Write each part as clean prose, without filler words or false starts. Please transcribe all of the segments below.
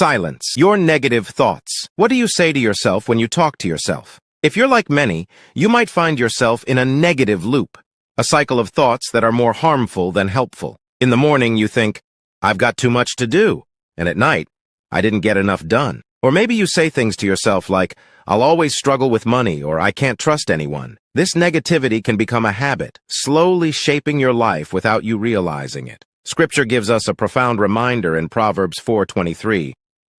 Silence. Your negative thoughts. What do you say to yourself when you talk to yourself? If you're like many, you might find yourself in a negative loop, a cycle of thoughts that are more harmful than helpful. In the morning, you think, I've got too much to do, and at night, I didn't get enough done. Or maybe you say things to yourself like, I'll always struggle with money, or I can't trust anyone. This negativity can become a habit, slowly shaping your life without you realizing it. Scripture gives us a profound reminder in Proverbs 4:23.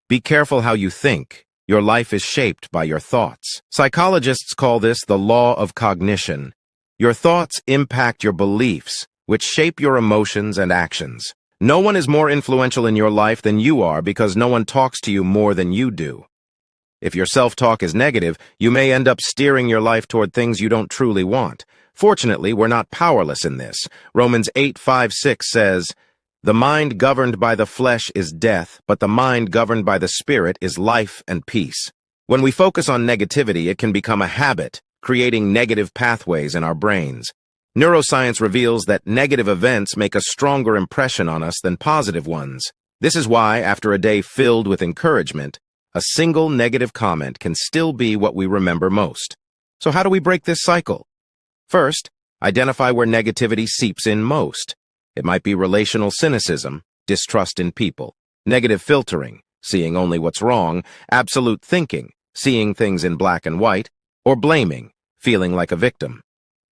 Be careful how you think. Your life is shaped by your thoughts. Psychologists call this the law of cognition. Your thoughts impact your beliefs, which shape your emotions and actions. No one is more influential in your life than you are because no one talks to you more than you do. If your self-talk is negative, you may end up steering your life toward things you don't truly want. Fortunately, we're not powerless in this. Romans 8:5-6 says, the mind governed by the flesh is death, but the mind governed by the Spirit is life and peace. When we focus on negativity, it can become a habit, creating negative pathways in our brains. Neuroscience reveals that negative events make a stronger impression on us than positive ones. This is why, after a day filled with encouragement, a single negative comment can still be what we remember most. So how do we break this cycle? First, identify where negativity seeps in most. It might be relational cynicism, distrust in people, negative filtering, seeing only what's wrong, absolute thinking, seeing things in black and white, or blaming, feeling like a victim.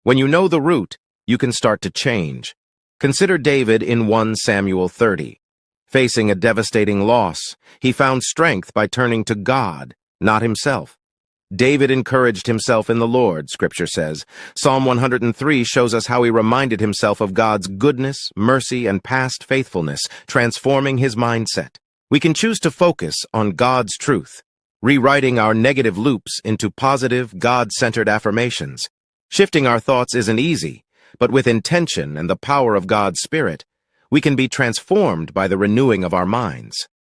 When you know the root, you can start to change. Consider David in 1 Samuel 30. Facing a devastating loss, he found strength by turning to God, not himself. David encouraged himself in the Lord, Scripture says. Psalm 103 shows us how he reminded himself of God's goodness, mercy, and past faithfulness, transforming his mindset. We can choose to focus on God's truth, rewriting our negative loops into positive, God-centered affirmations. Shifting our thoughts isn't easy, but with intention and the power of God's Spirit, we can be transformed by the renewing of our minds.